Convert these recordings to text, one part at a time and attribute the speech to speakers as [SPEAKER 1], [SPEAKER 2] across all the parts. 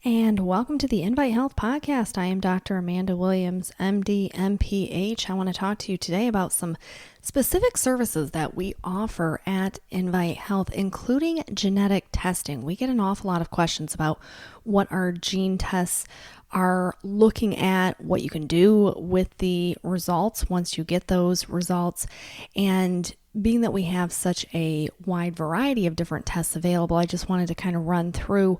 [SPEAKER 1] And welcome to the Invite Health Podcast. I am Dr. Amanda Williams, MD, MPH. I want to talk to you today about some specific services that we offer at Invite Health, including genetic testing. We get an awful lot of questions about what our gene tests are looking at, what you can do with the results once you get those results, and being that we have such a wide variety of different tests available, I just wanted to kind of run through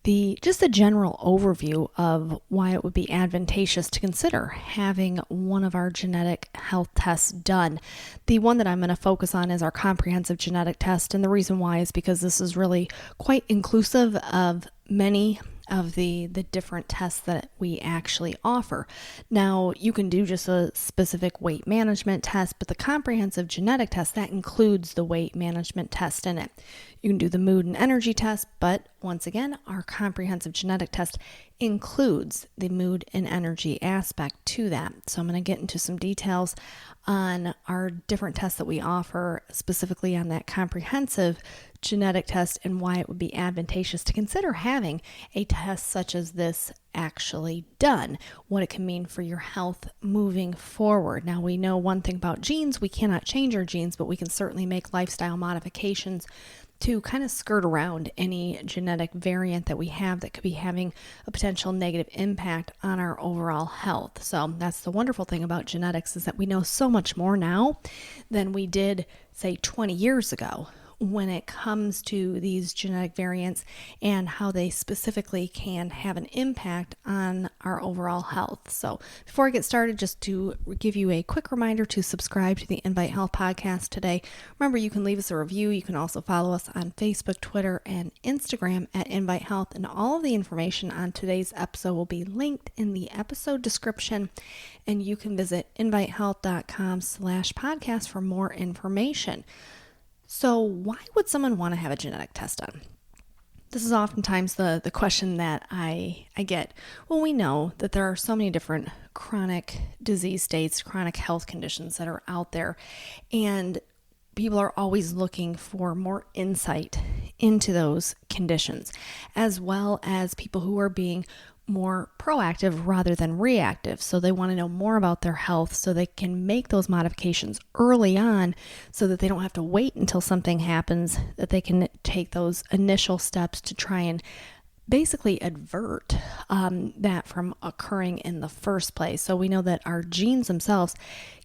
[SPEAKER 1] just a general overview of why it would be advantageous to consider having one of our genetic health tests done. The one that I'm going to focus on is our comprehensive genetic test, and the reason why is because this is really quite inclusive of many of the different tests that we actually offer. Now, you can do just a specific weight management test, but the comprehensive genetic test, that includes the weight management test in it. You can do the mood and energy test, but once again, our comprehensive genetic test includes the mood and energy aspect to that. So I'm going to get into some details on our different tests that we offer, specifically on that comprehensive genetic test, and why it would be advantageous to consider having a test such as this actually done, what it can mean for your health moving forward. Now, we know one thing about genes: we cannot change our genes, but we can certainly make lifestyle modifications to kind of skirt around any genetic variant that we have that could be having a potential negative impact on our overall health. So that's the wonderful thing about genetics, is that we know so much more now than we did, say, 20 years ago, when it comes to these genetic variants and how they specifically can have an impact on our overall health. So before I get started, just to give you a quick reminder to subscribe to the Invite Health Podcast today. Remember, you can leave us a review. You can also follow us on Facebook, Twitter, and Instagram at Invite Health. And all of the information on today's episode will be linked in the episode description. And you can visit invitehealth.com/podcast for more information. So why would someone want to have a genetic test done? This is oftentimes the question that I get. Well, we know that there are so many different chronic disease states, chronic health conditions that are out there, and people are always looking for more insight into those conditions, as well as people who are being more proactive rather than reactive. So they want to know more about their health so they can make those modifications early on, so that they don't have to wait until something happens, that they can take those initial steps to try and basically avert that from occurring in the first place. So we know that our genes themselves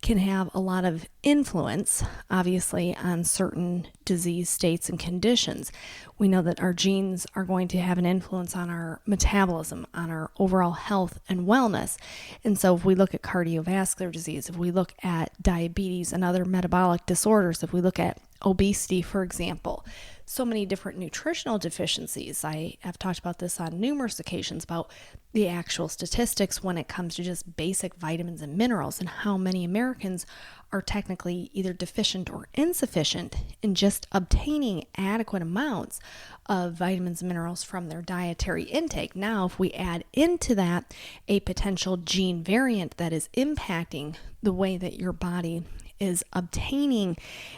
[SPEAKER 1] can have a lot of influence, obviously, on certain disease states and conditions. We know that our genes are going to have an influence on our metabolism, on our overall health and wellness. And so if we look at cardiovascular disease, if we look at diabetes and other metabolic disorders, if we look at obesity, for example, so many different nutritional deficiencies. I have talked about this on numerous occasions, about the actual statistics when it comes to just basic vitamins and minerals, and how many Americans are technically either deficient or insufficient in just obtaining adequate amounts of vitamins and minerals from their dietary intake. Now, if we add into that a potential gene variant that is impacting the way that your body is obtaining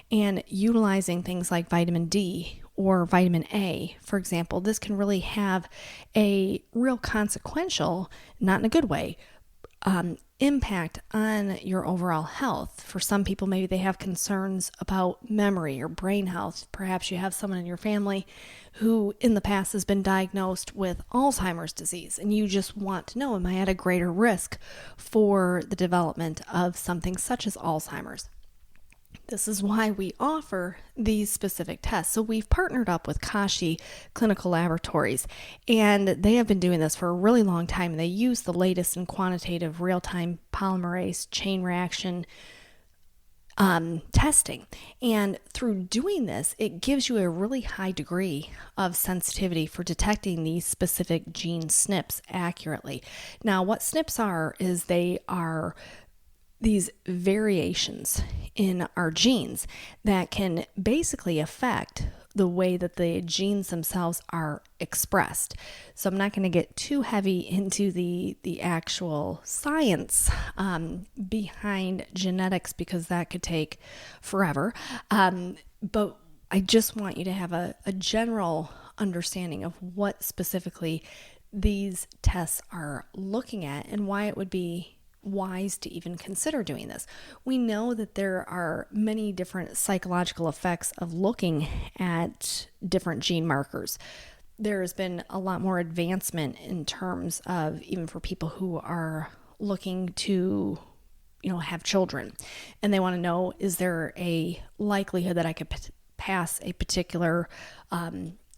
[SPEAKER 1] and utilizing things like vitamin D or vitamin A, for example, this can really have a real consequential, not in a good way, impact on your overall health. For some people, maybe they have concerns about memory or brain health. Perhaps you have someone in your family who in the past has been diagnosed with Alzheimer's disease, and you just want to know, am I at a greater risk for the development of something such as Alzheimer's? This is why we offer these specific tests. So we've partnered up with Kashi Clinical Laboratories, and they have been doing this for a really long time. They use the latest in quantitative real-time polymerase chain reaction testing. And through doing this, it gives you a really high degree of sensitivity for detecting these specific gene SNPs accurately. Now, what SNPs are is they are these variations in our genes that can basically affect the way that the genes themselves are expressed. So I'm not going to get too heavy into the actual science behind genetics, because that could take forever. But I just want you to have a general understanding of what specifically these tests are looking at and why it would be wise to even consider doing this. We know that there are many different psychological effects of looking at different gene markers. There's been a lot more advancement in terms of even for people who are looking to have children, and they want to know, is there a likelihood that I could pass a particular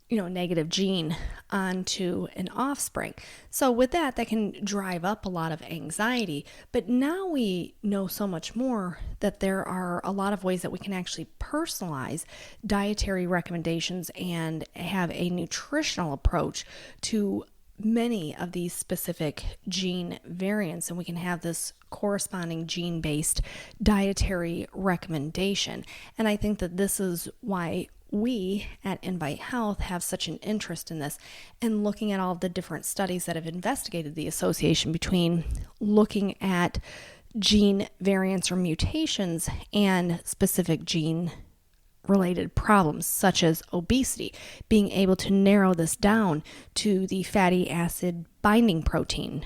[SPEAKER 1] negative gene onto an offspring. So with that can drive up a lot of anxiety. But now we know so much more that there are a lot of ways that we can actually personalize dietary recommendations and have a nutritional approach to many of these specific gene variants, and we can have this corresponding gene-based dietary recommendation. And I think that this is why we at Invite Health have such an interest in this and looking at all of the different studies that have investigated the association between looking at gene variants or mutations and specific gene related problems such as obesity, being able to narrow this down to the fatty acid binding protein,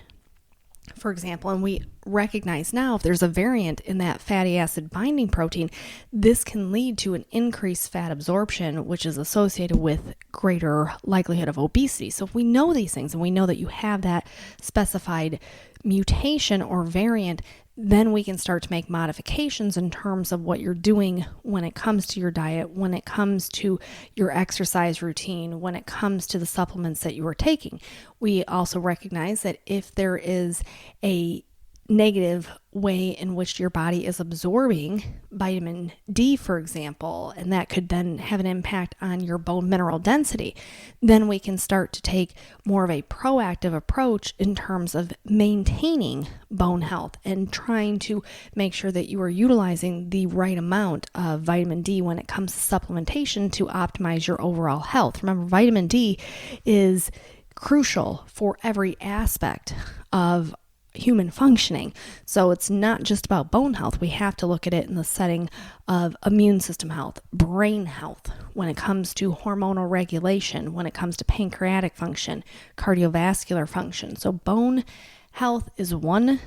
[SPEAKER 1] for example. And we recognize now if there's a variant in that fatty acid binding protein, this can lead to an increased fat absorption, which is associated with greater likelihood of obesity. So if we know these things and we know that you have that specified mutation or variant, then we can start to make modifications in terms of what you're doing when it comes to your diet, when it comes to your exercise routine, when it comes to the supplements that you are taking. We also recognize that if there is a negative way in which your body is absorbing vitamin D, for example, and that could then have an impact on your bone mineral density, then we can start to take more of a proactive approach in terms of maintaining bone health and trying to make sure that you are utilizing the right amount of vitamin D when it comes to supplementation to optimize your overall health. Remember, vitamin D is crucial for every aspect of human functioning. So it's not just about bone health. We have to look at it in the setting of immune system health, brain health, when it comes to hormonal regulation, when it comes to pancreatic function, cardiovascular function. So bone health is one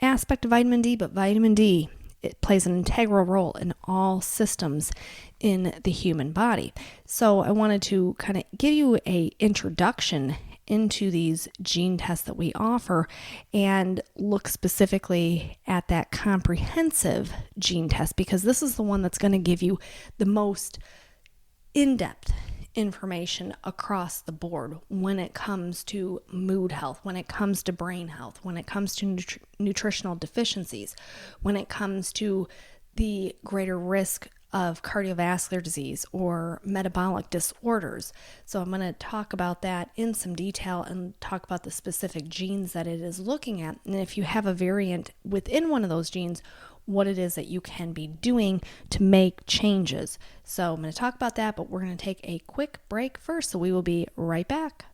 [SPEAKER 1] aspect of vitamin D, but vitamin D, it plays an integral role in all systems in the human body. So I wanted to kind of give you an introduction into these gene tests that we offer and look specifically at that comprehensive gene test, because this is the one that's going to give you the most in-depth information across the board when it comes to mood health, when it comes to brain health, when it comes to nutritional deficiencies, when it comes to the greater risk of cardiovascular disease or metabolic disorders. So I'm going to talk about that in some detail and talk about the specific genes that it is looking at. And if you have a variant within one of those genes, what it is that you can be doing to make changes. So I'm going to talk about that, but we're going to take a quick break first. So we will be right back.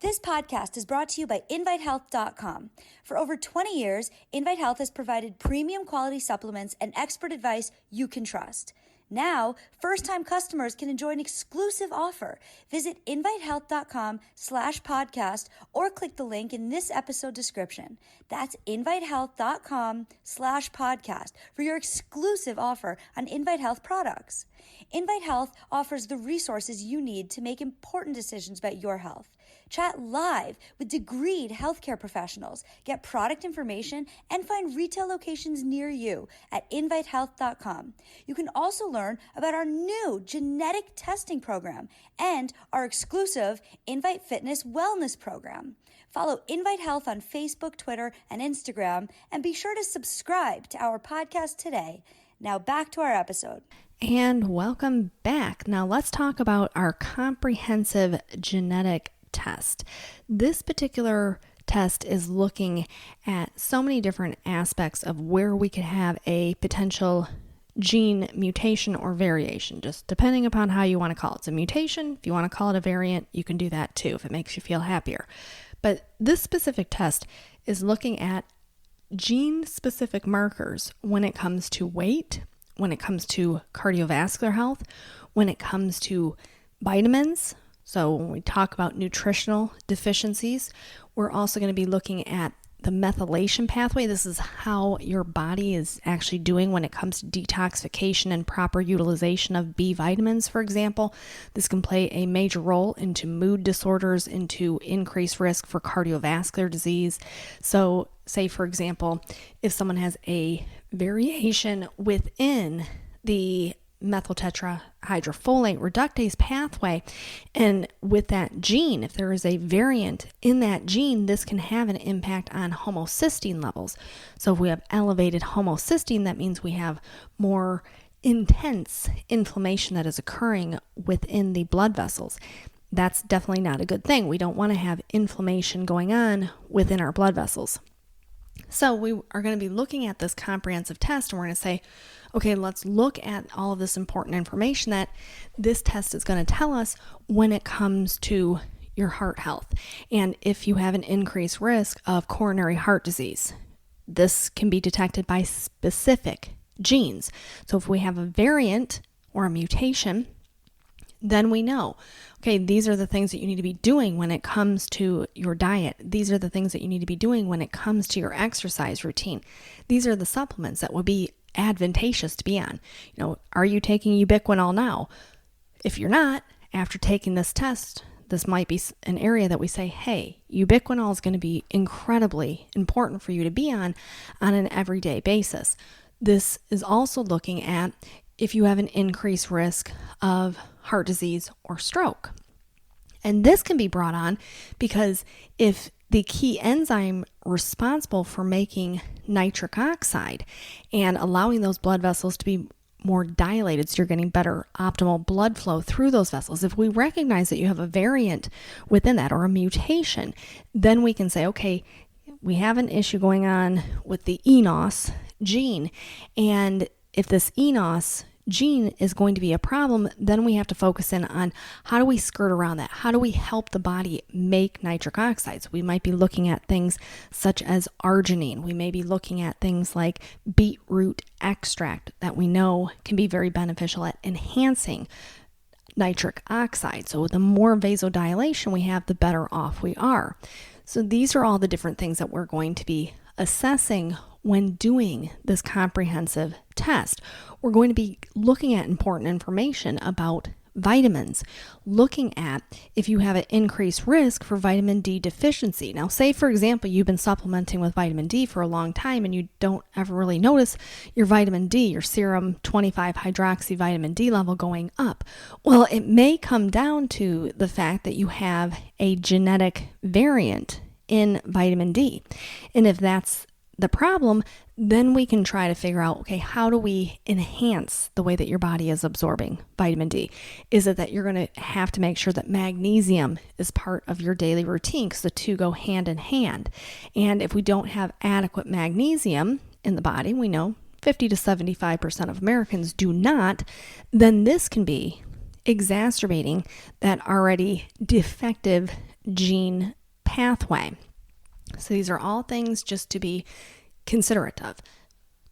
[SPEAKER 2] This podcast is brought to you by InviteHealth.com. For over 20 years, Invite Health has provided premium quality supplements and expert advice you can trust. Now, first-time customers can enjoy an exclusive offer. Visit InviteHealth.com/podcast or click the link in this episode description. That's InviteHealth.com/podcast for your exclusive offer on Invite Health products. Invite Health offers the resources you need to make important decisions about your health. Chat live with degreed healthcare professionals, get product information, and find retail locations near you at InviteHealth.com. You can also learn about our new genetic testing program and our exclusive Invite Fitness Wellness program. Follow Invite Health on Facebook, Twitter, and Instagram, and be sure to subscribe to our podcast today. Now back to our episode.
[SPEAKER 1] And welcome back. Now let's talk about our comprehensive genetic test. This particular test is looking at so many different aspects of where we could have a potential gene mutation or variation, just depending upon how you want to call it. It's a mutation. If you want to call it a variant, you can do that too if it makes you feel happier. But this specific test is looking at gene-specific markers when it comes to weight, when it comes to cardiovascular health, when it comes to vitamins. So when we talk about nutritional deficiencies, we're also going to be looking at the methylation pathway. This is how your body is actually doing when it comes to detoxification and proper utilization of B vitamins, for example. This can play a major role into mood disorders, into increased risk for cardiovascular disease. So say, for example, if someone has a variation within the methyltetrahydrofolate reductase pathway, and with that gene, if there is a variant in that gene, this can have an impact on homocysteine levels. So if we have elevated homocysteine, that means we have more intense inflammation that is occurring within the blood vessels. That's definitely not a good thing. We don't want to have inflammation going on within our blood vessels. So we are going to be looking at this comprehensive test, and we're going to say, okay, let's look at all of this important information that this test is going to tell us when it comes to your heart health. And if you have an increased risk of coronary heart disease, this can be detected by specific genes. So if we have a variant or a mutation, then we know, okay, these are the things that you need to be doing when it comes to your diet. These are the things that you need to be doing when it comes to your exercise routine. These are the supplements that would be advantageous to be on. Are you taking ubiquinol now? If you're not, after taking this test, this might be an area that we say, hey, ubiquinol is going to be incredibly important for you to be on an everyday basis. This is also looking at if you have an increased risk of heart disease or stroke. And this can be brought on because if the key enzyme responsible for making nitric oxide and allowing those blood vessels to be more dilated, so you're getting better optimal blood flow through those vessels. If we recognize that you have a variant within that or a mutation, then we can say, okay, we have an issue going on with the eNOS gene, and if this eNOS gene is going to be a problem, then we have to focus in on how do we skirt around that? How do we help the body make nitric oxides? We might be looking at things such as arginine. We may be looking at things like beetroot extract that we know can be very beneficial at enhancing nitric oxide. So the more vasodilation we have, the better off we are. So these are all the different things that we're going to be assessing when doing this comprehensive test. We're going to be looking at important information about vitamins, looking at if you have an increased risk for vitamin D deficiency. Now, say, for example, you've been supplementing with vitamin D for a long time and you don't ever really notice your vitamin D, your serum 25-hydroxy vitamin D level going up. Well, it may come down to the fact that you have a genetic variant in vitamin D. And if that's the problem, then we can try to figure out, okay, how do we enhance the way that your body is absorbing vitamin D? Is it that you're going to have to make sure that magnesium is part of your daily routine because the two go hand in hand? And if we don't have adequate magnesium in the body, we know 50 to 75% of Americans do not, then this can be exacerbating that already defective gene pathway. So these are all things just to be considerate of.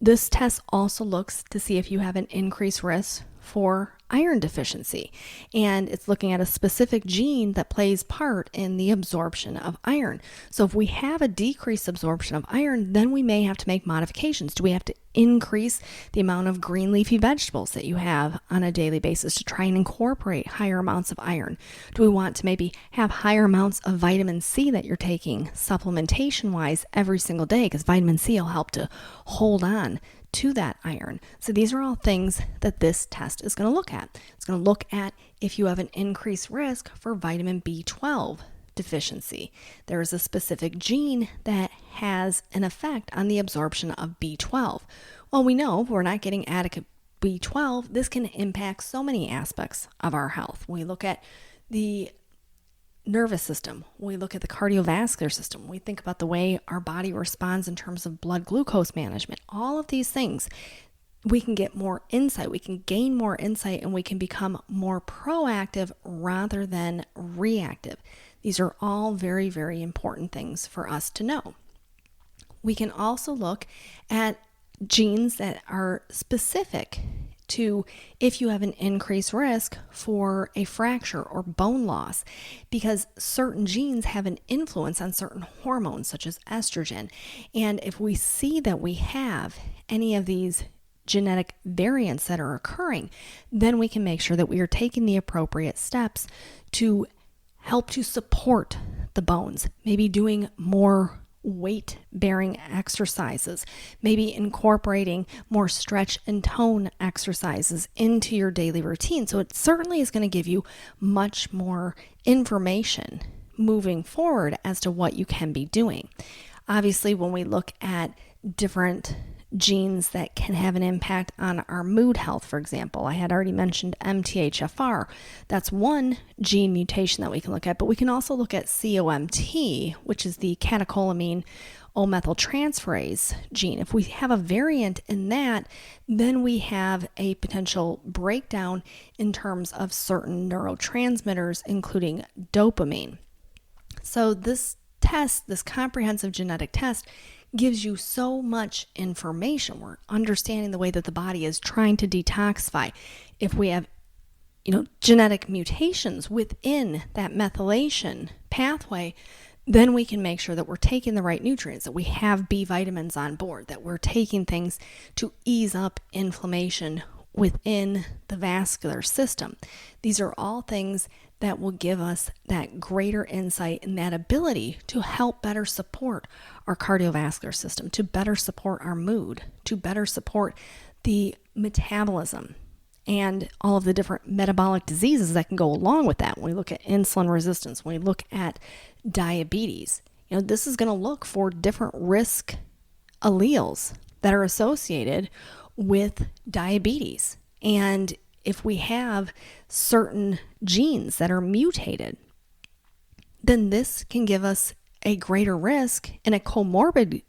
[SPEAKER 1] This test also looks to see if you have an increased risk for iron deficiency, and it's looking at a specific gene that plays part in the absorption of iron. So if we have a decreased absorption of iron, then we may have to make modifications. Do we have to increase the amount of green leafy vegetables that you have on a daily basis to try and incorporate higher amounts of iron? Do we want to maybe have higher amounts of vitamin C that you're taking supplementation wise every single day, because vitamin C will help to hold on to that iron? So these are all things that this test is going to look at. It's going to look at if you have an increased risk for vitamin B12 deficiency. There is a specific gene that has an effect on the absorption of B12. Well, we know if we're not getting adequate B12, this can impact so many aspects of our health. We look at the nervous system, we look at the cardiovascular system, we think about the way our body responds in terms of blood glucose management. All of these things, we can get more insight, we can gain more insight, and we can become more proactive rather than reactive. These are all very, very important things for us to know. We can also look at genes that are specific to if you have an increased risk for a fracture or bone loss, because certain genes have an influence on certain hormones such as estrogen. And if we see that we have any of these genetic variants that are occurring, then we can make sure that we are taking the appropriate steps to help to support the bones, maybe doing more weight-bearing exercises, maybe incorporating more stretch and tone exercises into your daily routine. So it certainly is going to give you much more information moving forward as to what you can be doing. Obviously, when we look at different genes that can have an impact on our mood health, for example, I had already mentioned MTHFR. That's one gene mutation that we can look at, but we can also look at COMT, which is the catecholamine O-methyltransferase gene. If we have a variant in that, then we have a potential breakdown in terms of certain neurotransmitters, including dopamine. So this test, this comprehensive genetic test, gives you so much information. We're understanding the way that the body is trying to detoxify. If we have, genetic mutations within that methylation pathway, then we can make sure that we're taking the right nutrients, that we have B vitamins on board, that we're taking things to ease up inflammation within the vascular system. These are all things that will give us that greater insight and that ability to help better support our cardiovascular system, to better support our mood, to better support the metabolism and all of the different metabolic diseases that can go along with that. When we look at insulin resistance, when we look at diabetes, this is going to look for different risk alleles that are associated with diabetes. And if we have certain genes that are mutated, then this can give us a greater risk in a comorbid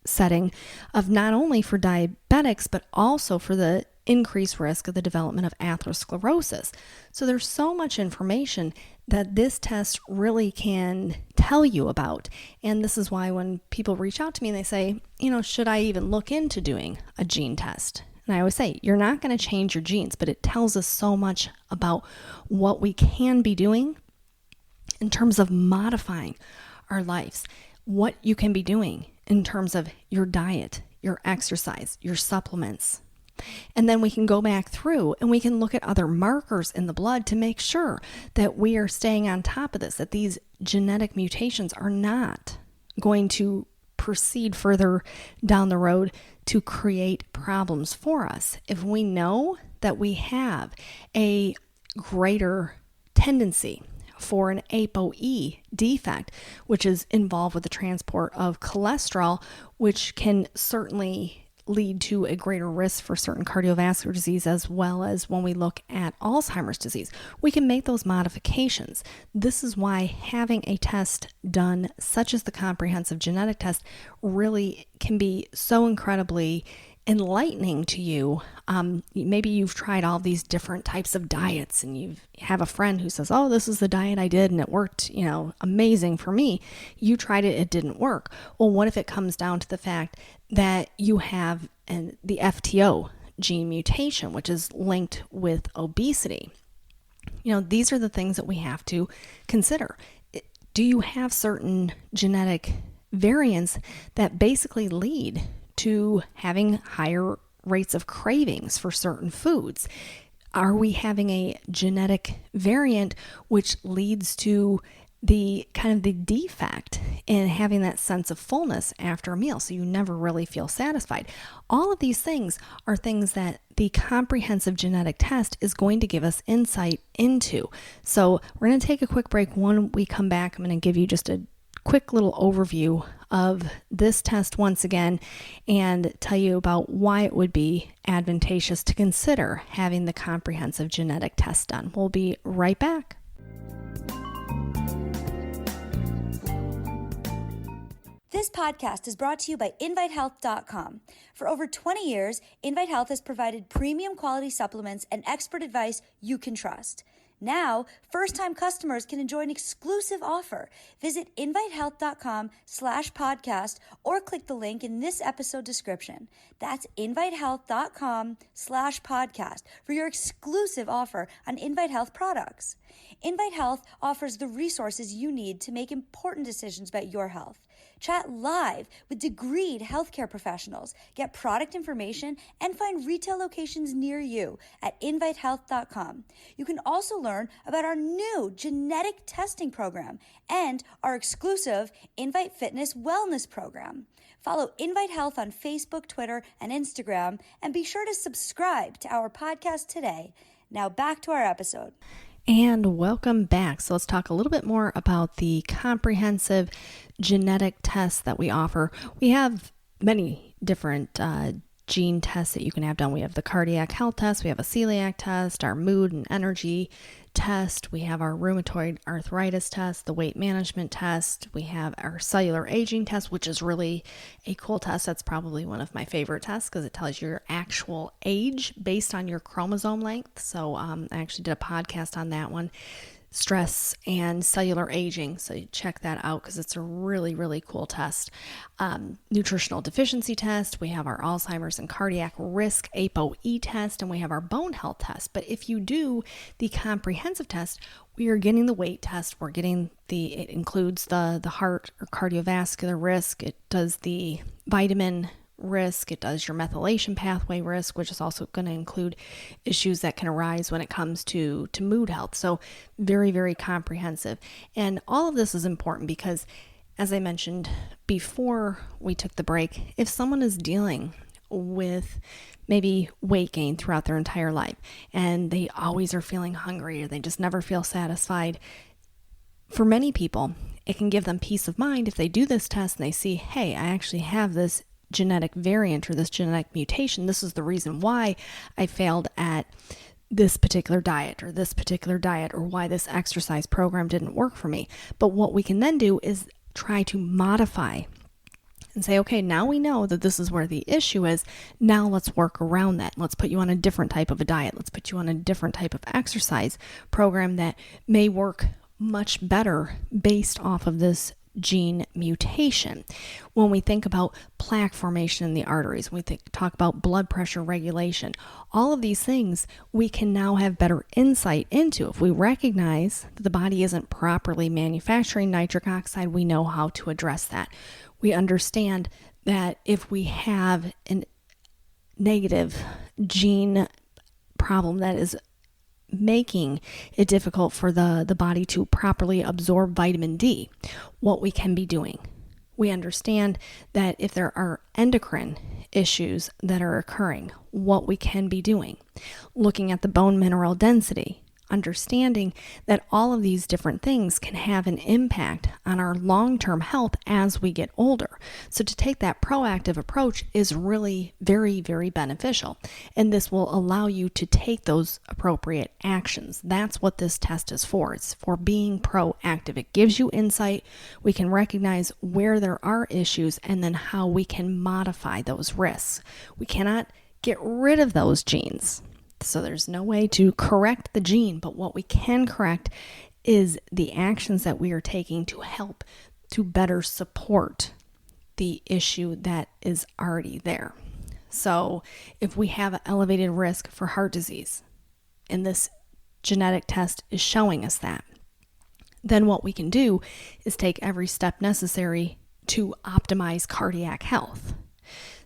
[SPEAKER 1] setting of not only for diabetics, but also for the increased risk of the development of atherosclerosis. So there's so much information that this test really can tell you about. And this is why when people reach out to me and they say, should I even look into doing a gene test? And I always say, you're not going to change your genes, but it tells us so much about what we can be doing in terms of modifying our lives, what you can be doing in terms of your diet, your exercise, your supplements. And then we can go back through and we can look at other markers in the blood to make sure that we are staying on top of this, that these genetic mutations are not going to proceed further down the road to create problems for us. If we know that we have a greater tendency for an ApoE defect, which is involved with the transport of cholesterol, which can certainly lead to a greater risk for certain cardiovascular disease, as well as when we look at Alzheimer's disease, we can make those modifications. This is why having a test done, such as the comprehensive genetic test, really can be so incredibly enlightening to you. Maybe you've tried all these different types of diets and you have a friend who says, oh, this is the diet I did and it worked, amazing for me. You tried it, it didn't work. Well, what if it comes down to the fact that you have the FTO gene mutation, which is linked with obesity? These are the things that we have to consider. Do you have certain genetic variants that basically lead to having higher rates of cravings for certain foods? Are we having a genetic variant which leads to the kind of the defect in having that sense of fullness after a meal, so you never really feel satisfied? All of these things are things that the comprehensive genetic test is going to give us insight into. So we're going to take a quick break. When we come back, I'm going to give you just a quick little overview of this test once again and tell you about why it would be advantageous to consider having the comprehensive genetic test done. We'll be right back.
[SPEAKER 2] This podcast is brought to you by InviteHealth.com. For over 20 years, Invite Health has provided premium quality supplements and expert advice you can trust. Now, first-time customers can enjoy an exclusive offer. Visit invitehealth.com/podcast or click the link in this episode description. That's invitehealth.com/podcast for your exclusive offer on Invite Health products. Invite Health offers the resources you need to make important decisions about your health. Chat live with degreed healthcare professionals, get product information, and find retail locations near you at invitehealth.com. You can also learn about our new genetic testing program and our exclusive Invite Fitness Wellness program. Follow Invite Health on Facebook, Twitter, and Instagram, and be sure to subscribe to our podcast today. Now back to our episode.
[SPEAKER 1] And welcome back. So let's talk a little bit more about the comprehensive genetic tests that we offer. We have many different gene tests that you can have done. We have the cardiac health test, we have a celiac test, our mood and energy test, we have our rheumatoid arthritis test, the weight management test, we have our cellular aging test, which is really a cool test. That's probably one of my favorite tests because it tells you your actual age based on your chromosome length. So I actually did a podcast on that one, stress and cellular aging. So you check that out because it's a really, really cool test. Nutritional deficiency test. We have our Alzheimer's and cardiac risk ApoE test, and we have our bone health test. But if you do the comprehensive test, we are getting the weight test. We're getting it includes the heart or cardiovascular risk. It does the vitamin risk. It does your methylation pathway risk, which is also going to include issues that can arise when it comes to mood health. So very, very comprehensive. And all of this is important because, as I mentioned before we took the break, if someone is dealing with maybe weight gain throughout their entire life and they always are feeling hungry or they just never feel satisfied, for many people, it can give them peace of mind if they do this test and they see, hey, I actually have this genetic variant or this genetic mutation. This is the reason why I failed at this particular diet or why this exercise program didn't work for me. But what we can then do is try to modify and say, okay, now we know that this is where the issue is. Now let's work around that. Let's put you on a different type of a diet. Let's put you on a different type of exercise program that may work much better based off of this gene mutation. When we think about plaque formation in the arteries, talk about blood pressure regulation, all of these things we can now have better insight into. If we recognize that the body isn't properly manufacturing nitric oxide, we know how to address that. We understand that if we have a negative gene problem that is making it difficult for the body to properly absorb vitamin D, what we can be doing. We understand that if there are endocrine issues that are occurring, what we can be doing. Looking at the bone mineral density, understanding that all of these different things can have an impact on our long-term health as we get older. So to take that proactive approach is really very, very beneficial. And this will allow you to take those appropriate actions. That's what this test is for. It's for being proactive. It gives you insight. We can recognize where there are issues and then how we can modify those risks. We cannot get rid of those genes. So there's no way to correct the gene, but what we can correct is the actions that we are taking to help to better support the issue that is already there. So if we have an elevated risk for heart disease, and this genetic test is showing us that, then what we can do is take every step necessary to optimize cardiac health.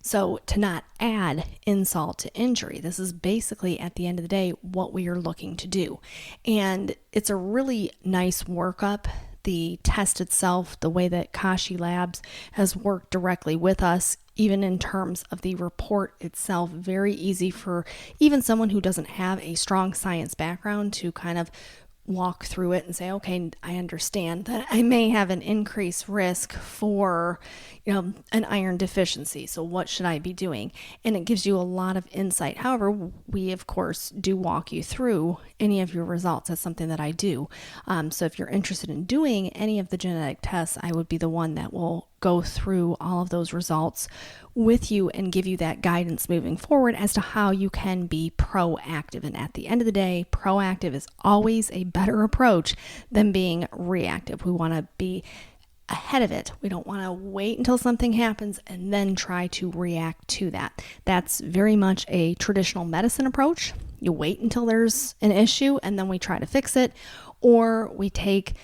[SPEAKER 1] So to not add insult to injury, this is basically at the end of the day what we are looking to do. And it's a really nice workup. The test itself, the way that Kashi Labs has worked directly with us, even in terms of the report itself, very easy for even someone who doesn't have a strong science background to kind of walk through it and say, okay, I understand that I may have an increased risk for, an iron deficiency. So what should I be doing? And it gives you a lot of insight. However, we of course do walk you through any of your results. That's something that I do. So if you're interested in doing any of the genetic tests, I would be the one that will go through all of those results with you and give you that guidance moving forward as to how you can be proactive. And at the end of the day, proactive is always a better approach than being reactive. We want to be ahead of it. We don't want to wait until something happens and then try to react to that. That's very much a traditional medicine approach. You wait until there's an issue and then we try to fix it, or we take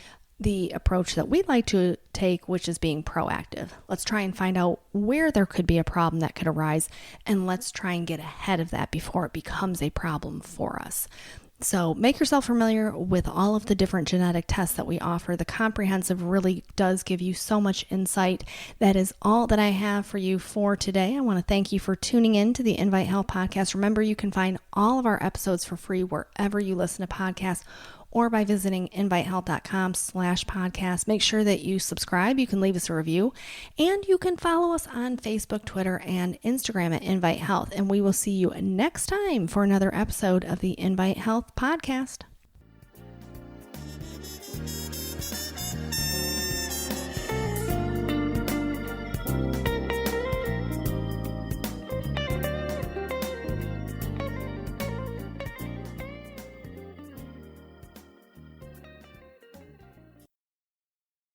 [SPEAKER 1] the approach that we'd like to take, which is being proactive. Let's try and find out where there could be a problem that could arise, and let's try and get ahead of that before it becomes a problem for us. So make yourself familiar with all of the different genetic tests that we offer. The comprehensive really does give you so much insight. That is all that I have for you for today. I want to thank you for tuning in to the Invite Health podcast. Remember, you can find all of our episodes for free wherever you listen to podcasts, or by visiting invitehealth.com/podcast. Make sure that you subscribe. You can leave us a review, and you can follow us on Facebook, Twitter, and Instagram at Invite Health. And we will see you next time for another episode of the Invite Health podcast.